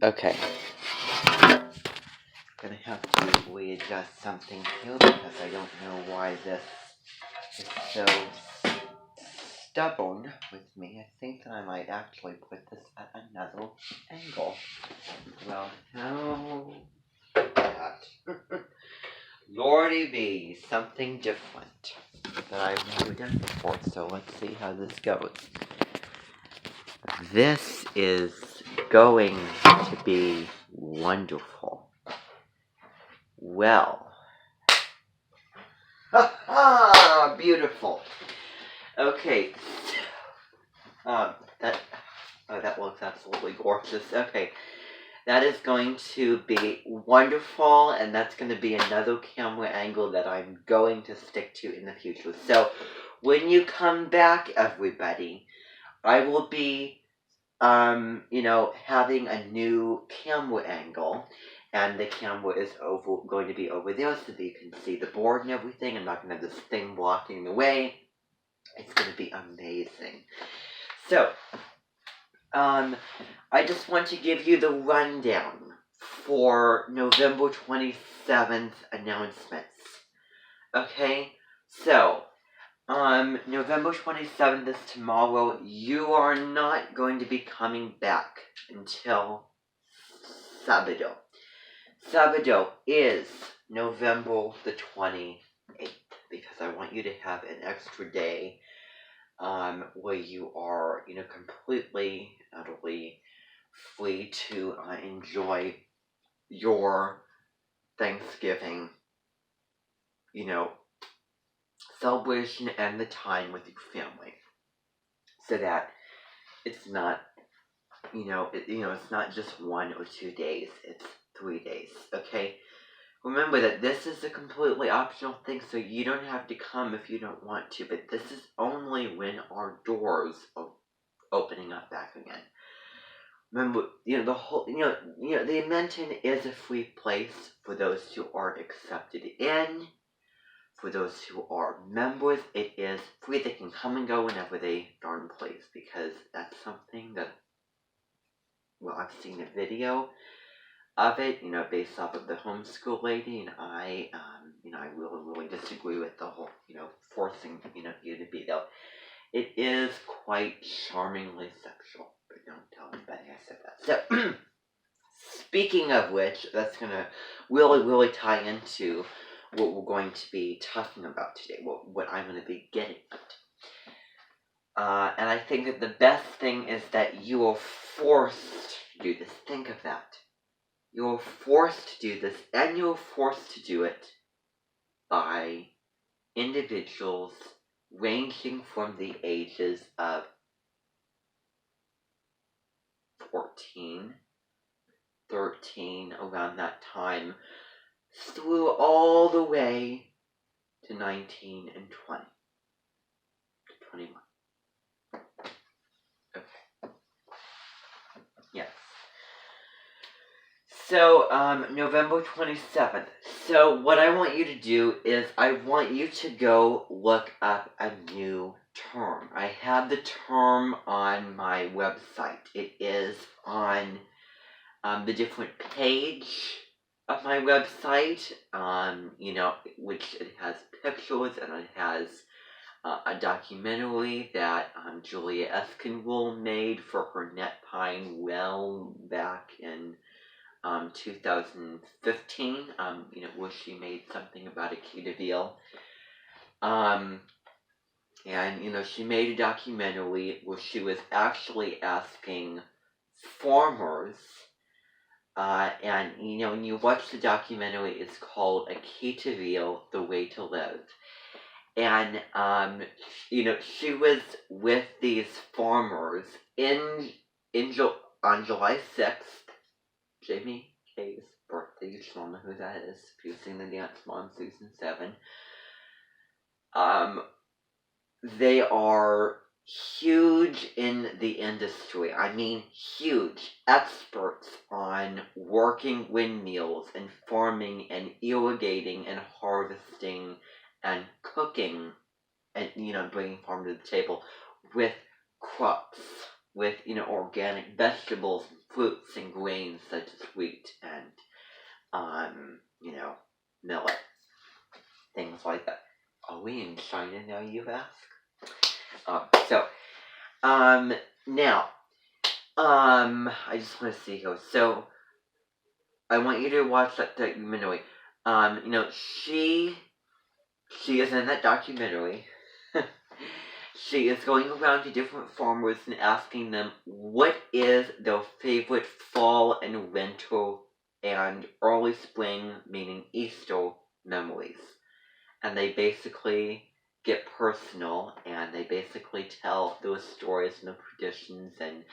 Okay. Gonna have to readjust something here because I don't know why this is so stubborn with me. I think that I might actually put this at another angle. Well, how that? Lordy be, something different that I've never done before, so let's see how this goes. This is going to be wonderful. Well, beautiful. Okay, that looks absolutely gorgeous. Okay, that is going to be wonderful, and that's going to be another camera angle that I'm going to stick to in the future. So, when you come back, everybody, I will be, having a new camera angle, and the camera is going to be over there so that you can see the board and everything. I'm not going to have this thing blocking the way. It's going to be amazing. So, I just want to give you the rundown for November 27th announcements. Okay? So, November 27th is tomorrow. You are not going to be coming back until Sabado. Sabado is November the 28th, because I want you to have an extra day where you are, completely, utterly free to enjoy your Thanksgiving, celebration and the time with your family, so that it's not, it's not just 1 or 2 days, it's 3 days, okay? Remember that this is a completely optional thing, so you don't have to come if you don't want to, but this is only when our doors are opening up back again. Remember, the whole, the Edmonton is a free place for those who are accepted in. For those who are members, it is free. They can come and go whenever they darn please, because that's something that, I've seen a video of it, based off of the homeschool lady, and I really, really disagree with the whole, forcing, you to be there. It is quite charmingly sexual, but don't tell anybody I said that. So, speaking of which, that's gonna really, really tie into what we're going to be talking about today, what I'm going to be getting at. And I think that the best thing is that you are forced to do this. Think of that. You're forced to do this, and you're forced to do it by individuals ranging from the ages of 14, 13, around that time, through all the way to 19 and 20. 21. Okay. Yes. So, November 27th. So, what I want you to do is I want you to go look up a new term. I have the term on my website. It is on the different page of my website, which it has pictures, and it has a documentary that Julia Eskinwall made for her NetPine well back in 2015, where she made something about a key to veal. And, she made a documentary where she was actually asking farmers, and, when you watch the documentary, it's called A Key to Veal, The Way to Live. And, she was with these farmers on July 6th, Jamie Kay's birthday. You should all know who that is if you've seen the Dance Mom Season 7. They are huge in the industry. I mean, huge. Experts on working windmills and farming and irrigating and harvesting and cooking and, bringing farm to the table with crops. with, organic vegetables, and fruits, and grains such as wheat and, millet, things like that. Are we in China now, you ask? Now, I just want to see here. So, I want you to watch that documentary. She is in that documentary. She is going around to different farmers and asking them what is their favorite fall and winter and early spring, meaning Easter, memories. And they basically get personal, and they basically tell those stories and the traditions, and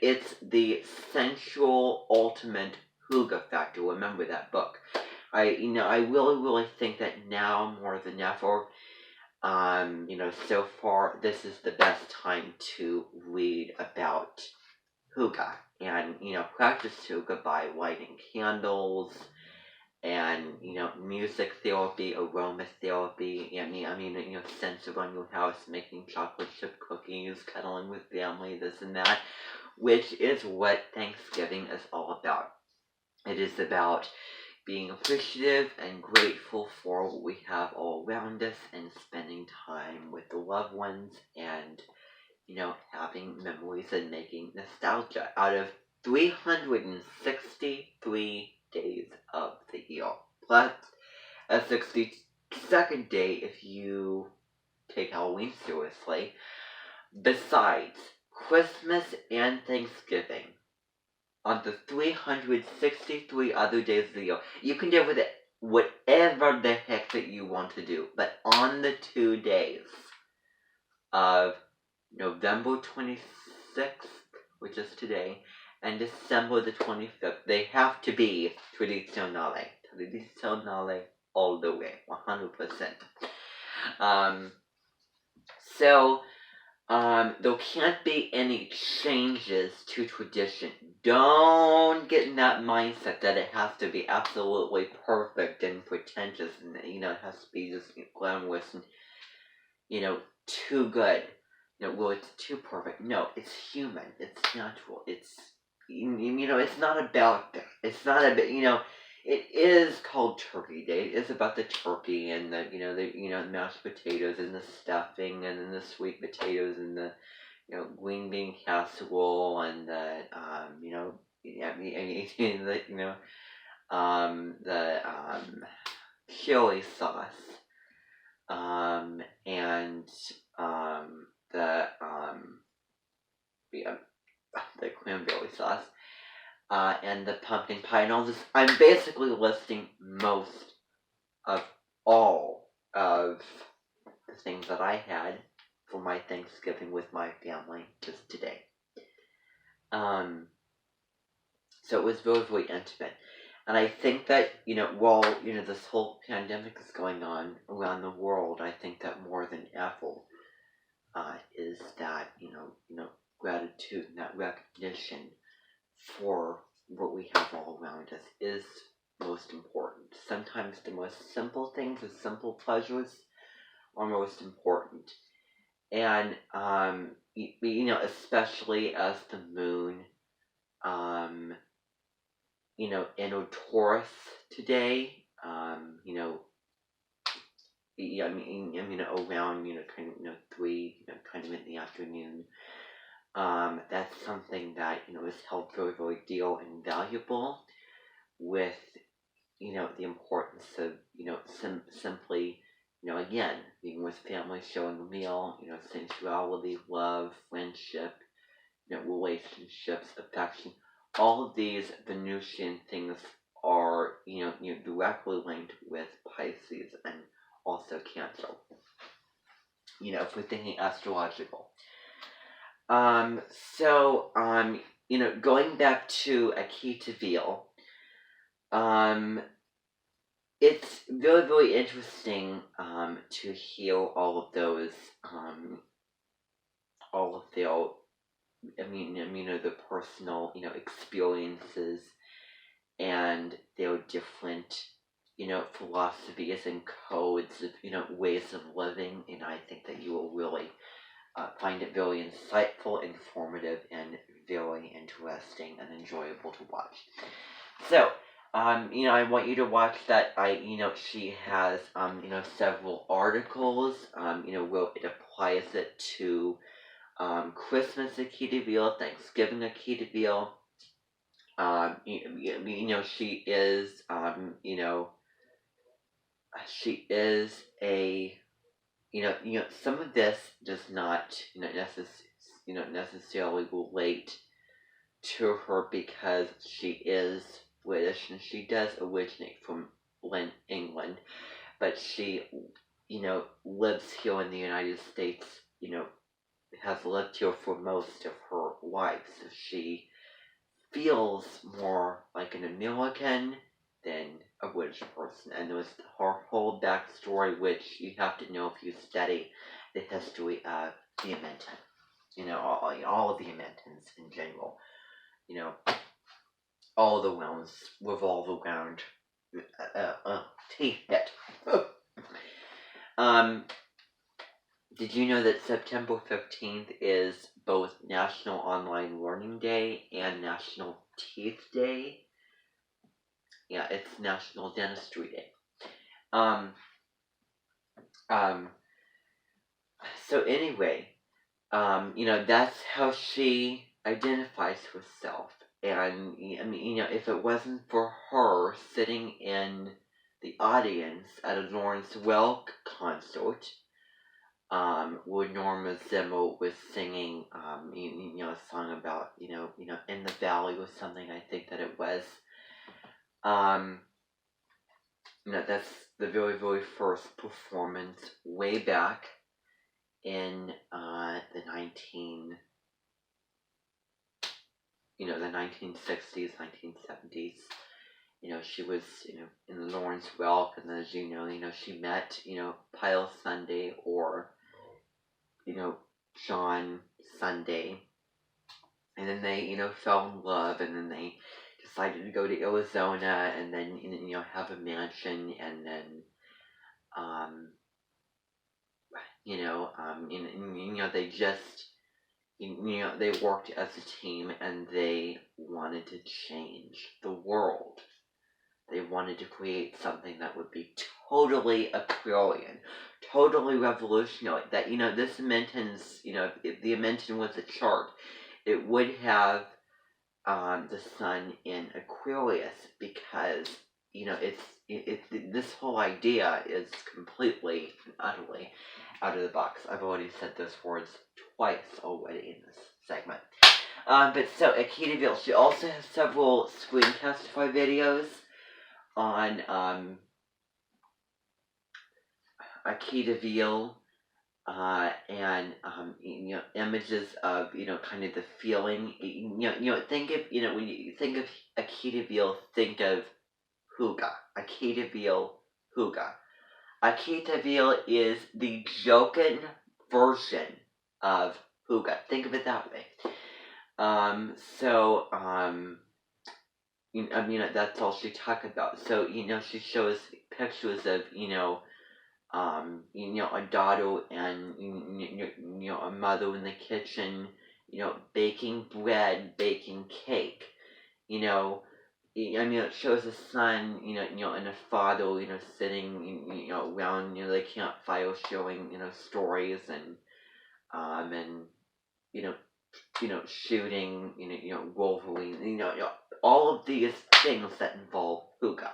it's the sensual ultimate hygge factor. Remember that book. I really think that now more than ever, so far this is the best time to read about hygge and practice hygge by lighting candles and music therapy, aromatherapy. Scents around your house, making chocolate chip cookies, cuddling with family, this and that, which is what Thanksgiving is all about. It is about being appreciative and grateful for what we have all around us, and spending time with the loved ones, and having memories and making nostalgia out of 363 days of the year, plus a 62nd day if you take Halloween seriously, besides Christmas and Thanksgiving. On the 363 other days of the year, you can do with it whatever the heck that you want to do, but on the 2 days of November 26th, which is today, and December the 25th, they have to be tradizionale all the way, 100%. There can't be any changes to tradition. Don't get in that mindset that it has to be absolutely perfect and pretentious, and it has to be just glamorous and too good. It's too perfect. No, it's human. It's natural. It's it's not about that. It's not about It is called Turkey Day. It is about the turkey and the mashed potatoes and the stuffing and then the sweet potatoes and the green bean casserole and the the chili sauce and the cranberry sauce and the pumpkin pie and all this. I'm basically listing most of all of the things that I had for my Thanksgiving with my family just today. So it was very, very intimate. And I think that, while, this whole pandemic is going on around the world, I think that more than ever is that, gratitude and that recognition for what we have all around us is most important. Sometimes the most simple things, the simple pleasures, are most important. And, especially as the moon, entered Taurus today, around, kind of, 3, kind of in the afternoon. That's something that, is held very, very dear and valuable, with, the importance of, simply, again, being with family, sharing a meal, sensuality, love, friendship, relationships, affection. All of these Venusian things are, directly linked with Pisces and also Cancer. If we're thinking astrological. Going back to Akita it's very, very interesting to hear all of those, all of their, the personal, experiences and their different, philosophies and codes of, ways of living, and I think that you will really find it very insightful, informative, and very interesting and enjoyable to watch. So, I want you to watch that. She has, several articles, where it applies it to, Christmas Akita Veal, Thanksgiving Akita Veal. She is, she is a, some of this does not, necessarily relate to her because she is British and she does originate from England, but she, lives here in the United States, has lived here for most of her life, so she feels more like an American than a British person. And there was her whole backstory, which you have to know if you study the history of the Amenton. All of the Amentons in general. All the realms revolve around it. Did you know that September 15th is both National Online Learning Day and National Teeth Day? Yeah, it's National Dentistry Day. So anyway, that's how she identifies herself. And, if it wasn't for her sitting in the audience at a Lawrence Welk concert, where Norma Zimmer was singing, a song about, in the valley or something, I think that it was. That's the very, very first performance way back in the 1960s, 1970s. She was, in Lawrence Welk, and as you know, she met, Pyle Sunday or, John Sunday, and then they, fell in love, and then they decided to go to Arizona, and then, have a mansion, and then, they just, they worked as a team, and they wanted to change the world. They wanted to create something that would be totally Aquarian, totally revolutionary. That, this Amenton's, if the Amenton was a chart, it would have the sun in Aquarius because, this whole idea is completely and utterly out of the box. I've already said those words twice already in this segment. But so, Akita Veal, she also has several screencastify videos on Akita Veal, and images of kind of the feeling. Think of when you think of Akita Veal, think of Hygge. Akita Veal, Hygge. Akita Veal is the Jokin version of Hygge. Think of it that way. That's all she talked about. So, she shows pictures of, a daughter and, a mother in the kitchen, baking bread, baking cake, it shows a son, and a father, sitting, around, the campfire showing, stories and, shooting, Wolverine, all of these things that involve Hygge.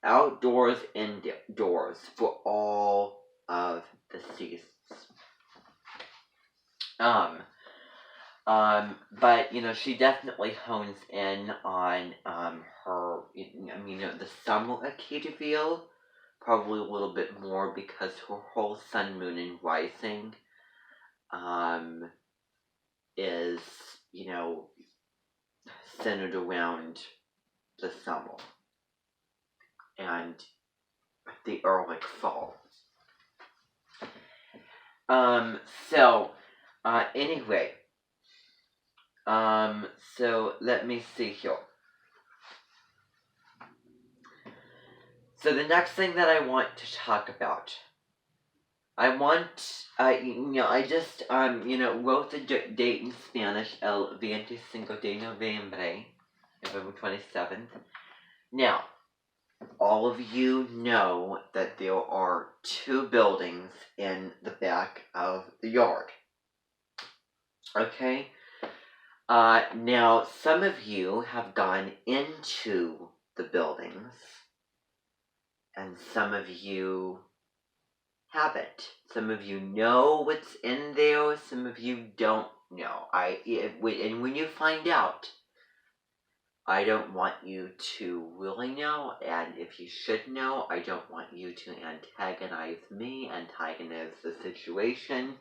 Outdoors, indoors, for all of the seasons. But, she definitely hones in on, her, the summer Akita Veal, probably a little bit more because her whole sun, moon, and rising, is, centered around the summer and the early fall. Anyway, so let me see here. So the next thing that I want to talk about, I just, wrote the date in Spanish, El 25 de Noviembre, November 27th. Now, all of you know that there are 2 buildings in the back of the yard. Okay? Now, some of you have gone into the buildings, and some of you haven't. Some of you know what's in there, some of you don't know. And when you find out, I don't want you to really know, and if you should know, I don't want you to antagonize me, antagonize the situation,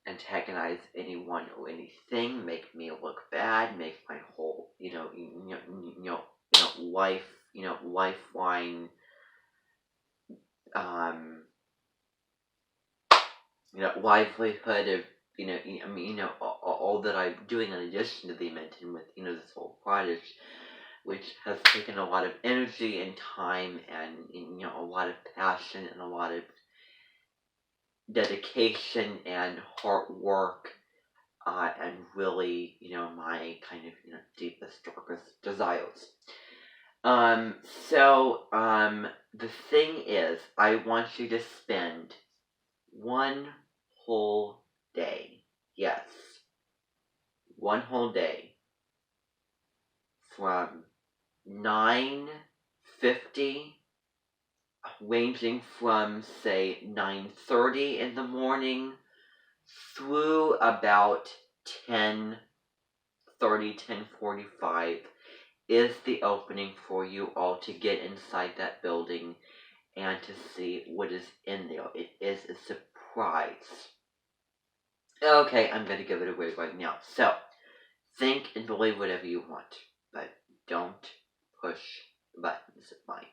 antagonize anyone or anything, make me look bad, make my whole, lifeline, livelihood of, all that I'm doing in addition to the mention with, this whole project, which has taken a lot of energy and time and, a lot of passion and a lot of dedication and hard work, and really, my kind of, deepest, darkest desires. The thing is, I want you to spend one whole day, yes, one whole day, from 9:50, ranging from, say, 9:30 in the morning through about 10:30, 10:45 is the opening for you all to get inside that building and to see what is in there. It is a surprise. Okay, I'm going to give it away right now. So, think and believe whatever you want, but don't push buttons of mine.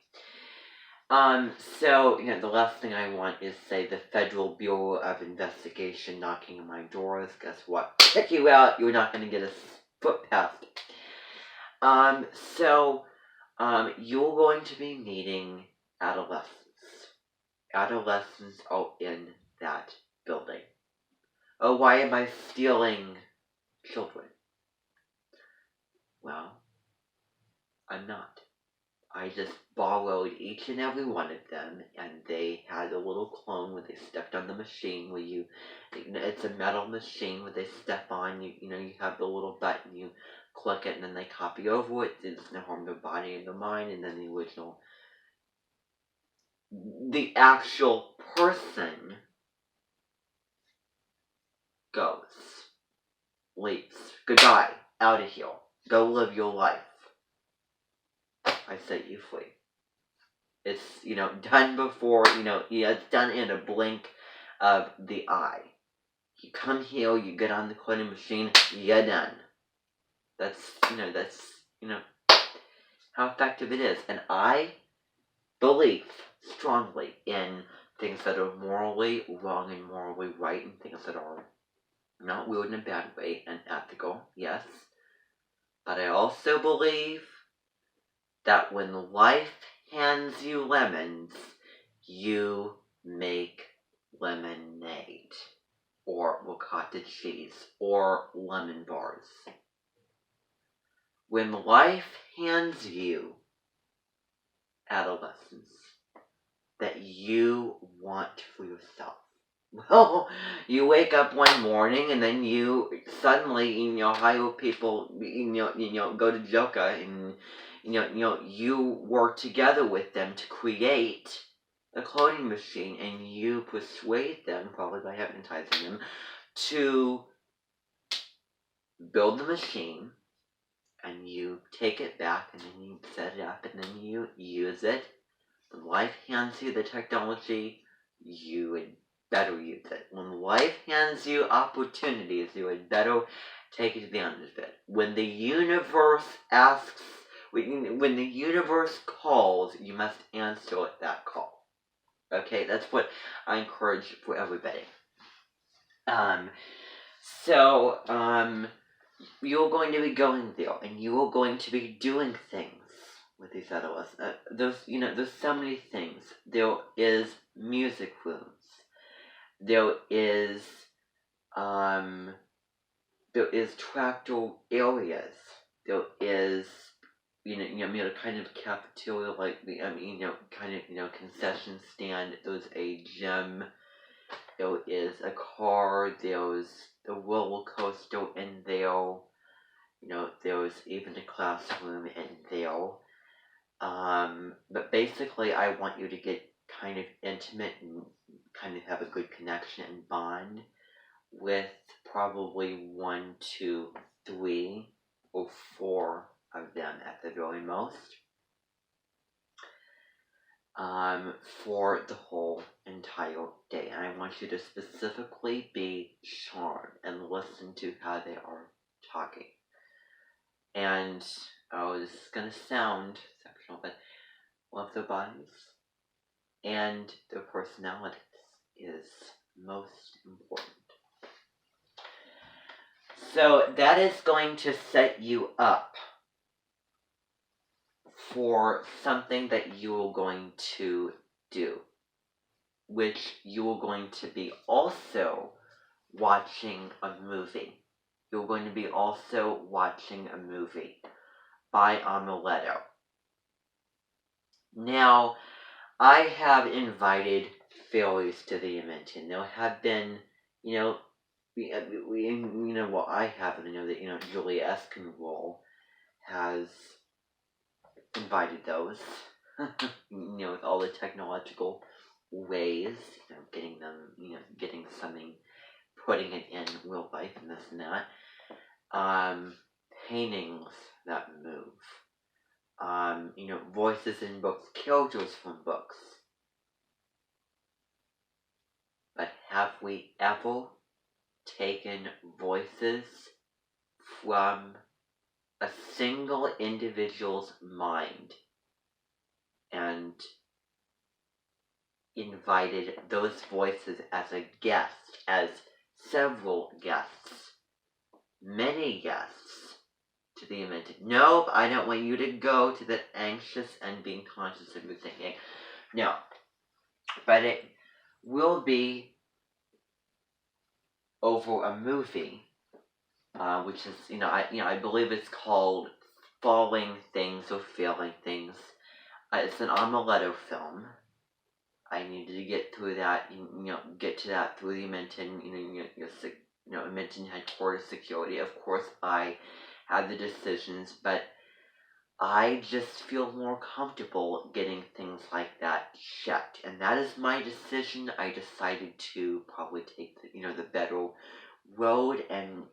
The last thing I want is, say, the Federal Bureau of Investigation knocking on my doors. Guess what? Check you out. You're not going to get a foot past. You're going to be meeting adolescents. Adolescents are in that building. Oh, why am I stealing children? Well, I'm not. I just borrowed each and every one of them, and they had a little clone where they stepped on the machine where it's a metal machine where they step on, you have the little button, you click it, and then they copy over it. It doesn't harm their body and their mind, and then the actual person goes, leaves, goodbye, out of here, go live your life. I set you free. It's, done before, it's done in a blink of the eye. You come here, you get on the cloning machine, you're done. That's how effective it is. And I believe strongly in things that are morally wrong and morally right, and things that are not weird in a bad way and ethical, yes. But I also believe that when life hands you lemons, you make lemonade, or ricotta cheese, or lemon bars. When life hands you adolescence that you want for yourself, well, you wake up one morning and then you suddenly, hire people, go to Joka and, you work together with them to create a cloning machine, and you persuade them, probably by hypnotizing them, to build the machine, and you take it back, and then you set it up, and then you use it. When life hands you the technology, you would better use it. When life hands you opportunities, you would better take advantage of it. When the universe asks, when the universe calls, you must answer that call. Okay, that's what I encourage for everybody. You're going to be going there, and you are going to be doing things with these other lessons. There's so many things. There is music rooms. There is um, there is tractile areas. There is kind of cafeteria, like the kind of concession stand. There's a gym. There is a car. There's the roller coaster in there. There's even a classroom in there. But basically, I want you to get kind of intimate and kind of have a good connection and bond with probably 1, 2, 3, or 4 of them at the very most. For the whole entire day. And I want you to specifically be charmed and listen to how they are talking. And, this is going to sound sexual, but love their bodies and their personalities is most important. So that is going to set you up for something that you're going to do, which you're going to be also watching a movie. You're going to be also watching a movie by Amuleto. Now, I have invited fairies to the Dimension. There have been, I happen to know that, Julia Esconwall has invited those, with all the technological ways, getting them, getting something, putting it in real life and this and that. Paintings that move. Voices in books, characters from books. But have we ever taken voices from a single individual's mind and invited those voices as a guest, as several guests, many guests, to the invented? Nope, I don't want you to go to that anxious and being conscious of your thinking. No. But it will be over a movie, which is, I believe it's called Falling Things or Failing Things. It's an Amuleto film. I needed to get through that, get to that through the Minton, Minton headquarters security. Of course, I had the decisions, but I just feel more comfortable getting things like that checked. And that is my decision. I decided to probably take the better road and,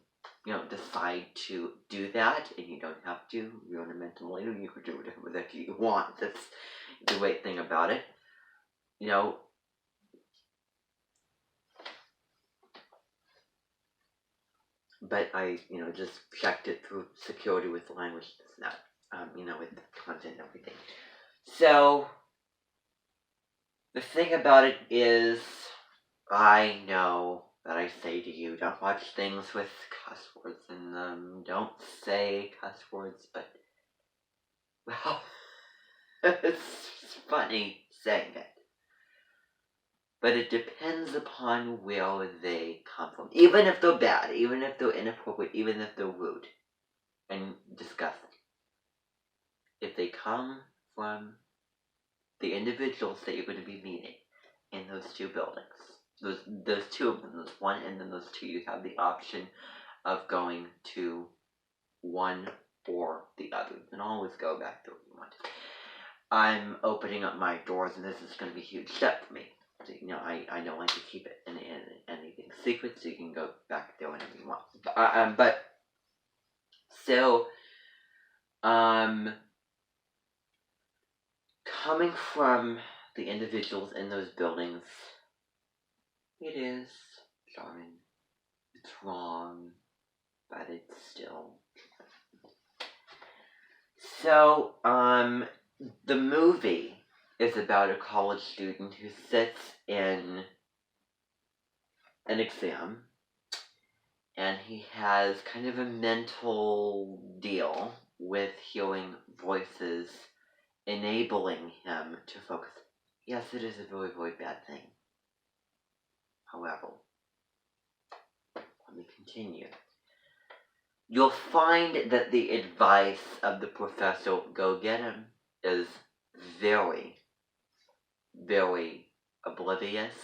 decide to do that. And you don't have to. You're in a mental later. You can do whatever you want. That's the great thing about it. But I, just checked it through security with the language. It's not, with the content and everything. So, the thing about it is, I know that I say to you, don't watch things with cuss words in them. Don't say cuss words, but, well, it's funny saying it. But it depends upon where they come from. Even if they're bad, even if they're inappropriate, even if they're rude and disgusting. If they come from the individuals that you're going to be meeting in those 2 buildings. Those 2 of them, there's 1 and then those 2, you have the option of going to one or the other. You can always go back to what you want. I'm opening up my doors, and this is going to be a huge step for me. So, I don't like to keep it in anything secret, so you can go back there whenever you want. Coming from the individuals in those buildings, it is jarring. It's wrong, but it's still. So, the movie is about a college student who sits in an exam, and he has kind of a mental deal with hearing voices enabling him to focus. Yes, it is a very, very bad thing. However, let me continue. You'll find that the advice of the professor, go get him, is very, very oblivious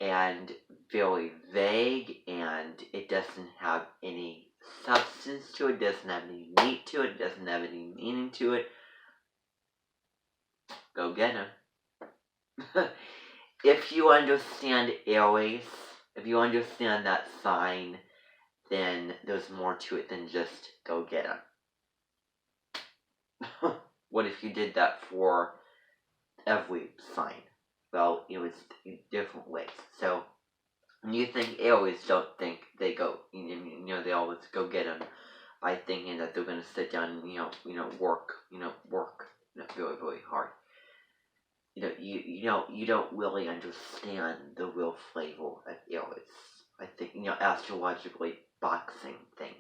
and very vague, and it doesn't have any substance to it, doesn't have any meat to it, doesn't have any meaning to it. Go get him. If you understand Aries, if you understand that sign, then there's more to it than just go get him. What if you did that for every sign? Well, it's in different ways. So, when you think Aries, don't think they go, they always go get him by thinking that they're going to sit down and, work very, very hard. You don't really understand the real flavor of Aries. I think, astrologically boxing things.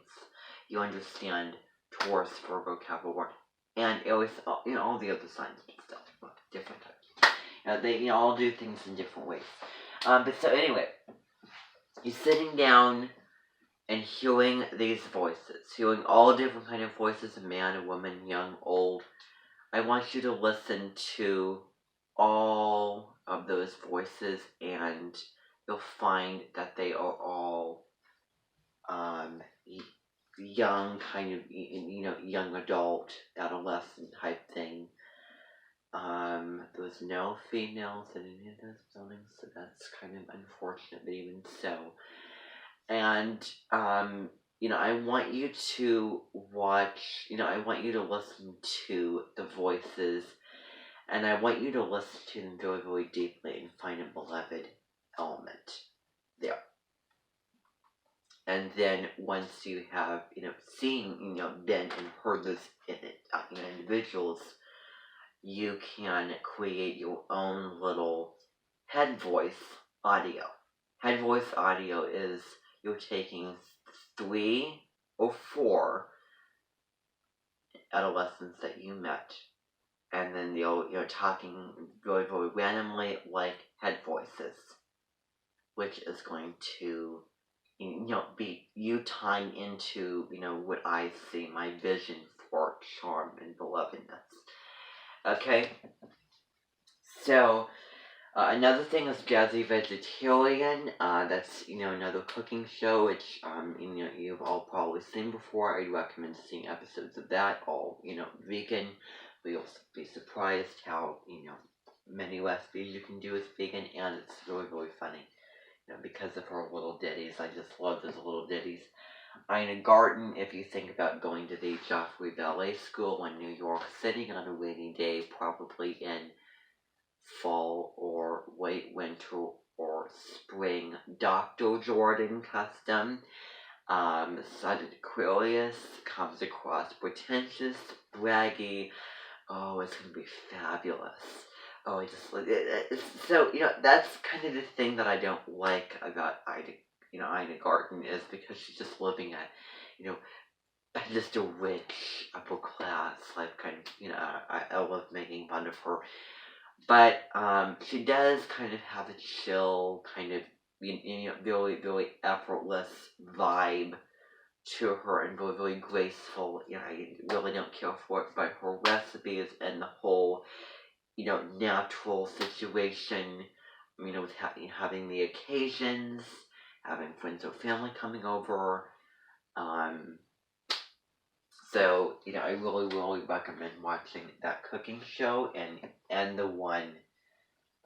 You understand Taurus, Virgo, Capricorn, and Aries, all the other signs and stuff, different types. They all do things in different ways. But so anyway, you're sitting down and hearing these voices, hearing all different kind of voices, a man, a woman, young, old. I want you to listen to all of those voices, and you'll find that they are all young, kind of, young adult, adolescent type thing. There was no females in any of those buildings, so that's kind of unfortunate, but even so. And, I want you to watch, I want you to listen to the voices, and I want you to listen to them very, very deeply and find a beloved element there. And then once you have, seen, been and heard those individuals, you can create your own little head voice audio. Head voice audio is you're taking 3 or 4 adolescents that you met, and then you're talking very, very randomly like head voices, which is going to be you tying into what I see, my vision for charm and belovedness. Okay, so another thing is Jazzy Vegetarian. That's another cooking show, which you've all probably seen before. I'd recommend seeing episodes of that. All vegan. But you'll be surprised how many recipes you can do with vegan, and it's really, really funny. Because of her little ditties. I just love those little ditties. Ina Garten, if you think about going to the Joffrey Ballet School in New York City on a rainy day, probably in fall or late winter or spring, Dr. Jordan custom. Sagittarius comes across pretentious, braggy. Oh, it's going to be fabulous. Oh, I just so that's kind of the thing that I don't like about Ina Garten, is because she's just living at just a rich upper class life, kind of. I love making fun of her, but she does kind of have a chill, kind of very, very effortless vibe to her, and very, very graceful. I really don't care for it, but her recipes and the whole natural situation, with having the occasions, having friends or family coming over. So, I really, really recommend watching that cooking show, and the one,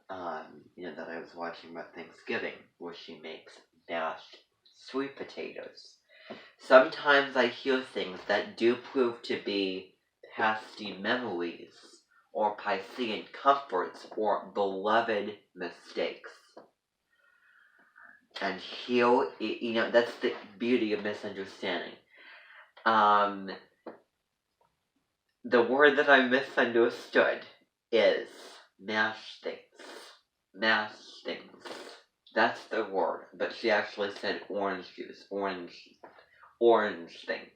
that I was watching about Thanksgiving, where she makes mashed sweet potatoes. Sometimes I hear things that do prove to be pasty memories, or Piscean comforts, or beloved mistakes. And here, that's the beauty of misunderstanding. The word that I misunderstood is mash things. Mash things. That's the word. But she actually said orange juice. Orange things.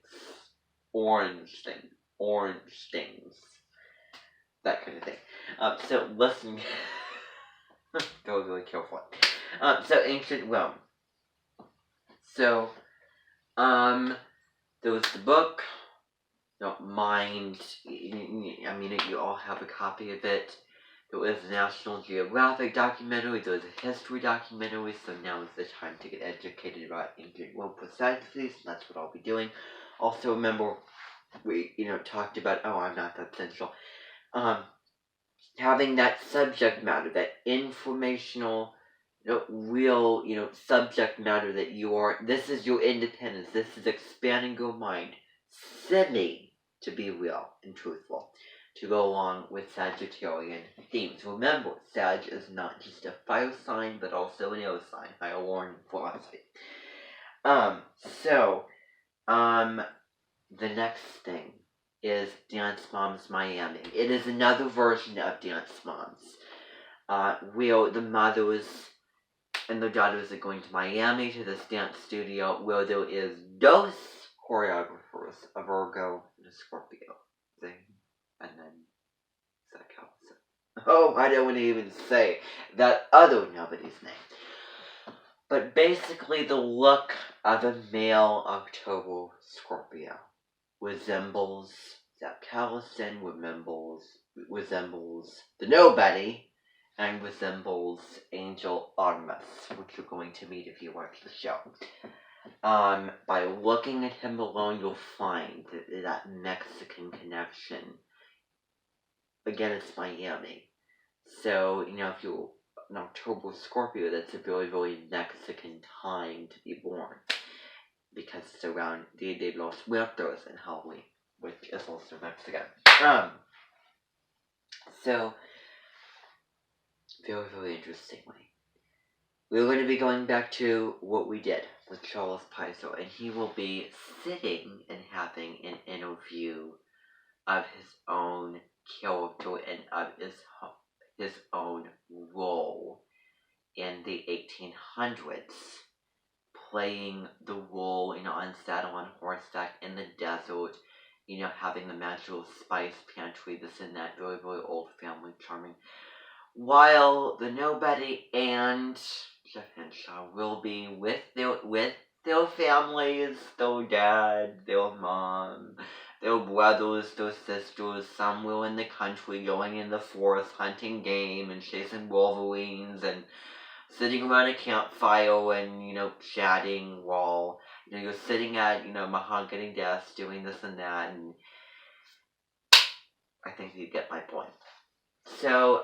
Orange things. that kind of thing. So listen, go really careful. So ancient Rome. So, there was the book. Don't mind. I mean, you all have a copy of it. There was a National Geographic documentary. There was a history documentary. So now is the time to get educated about ancient Rome precisely. So that's what I'll be doing. Also, remember we talked about. Oh, I'm not that central. Having that subject matter, that informational, real, subject matter that you are. This is your independence. This is expanding your mind. Semi to be real and truthful, to go along with Sagittarian themes. Remember, Sag is not just a fire sign, but also an air sign. Fire warning philosophy. The next thing is Dance Moms Miami. It is another version of Dance Moms, where the mothers and their daughters are going to Miami to this dance studio where there is those choreographers, a Virgo and a Scorpio thing, and then Zach Allison. Oh, I don't want to even say that other nobody's name. But basically the look of a male October Scorpio resembles Zach Allison, resembles the Nobody, and resembles Angel Artemis, which you're going to meet if you watch the show. By looking at him alone, you'll find that Mexican connection. Again, it's Miami. So, if you're an October Scorpio, that's a very, very Mexican time to be born. Because it's around Dia de los Muertos and Halloween, which is also Mexican. So, very, very interestingly, we're going to be going back to what we did with Charles Paiso, and he will be sitting and having an interview of his own character and of his own role in the 1800s, playing the role, on saddle on horseback in the desert, having the magical spice pantry, this and that, very, very old family, charming. While the Nobody and Jeff Henshaw will be with their families, their dad, their mom, their brothers, their sisters, somewhere in the country, going in the forest, hunting game, and chasing wolverines, and sitting around a campfire, and, chatting while, you're sitting at, mahogany desks, doing this and that, and I think you get my point. So,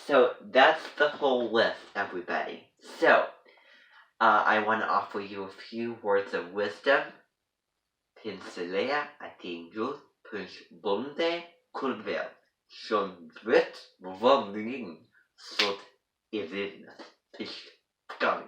so that's the whole list, everybody. So, I want to offer you a few words of wisdom. Pinselea atingur punch bonde kurvel. Schon wird verwandlingen sot evignet. Ich kann.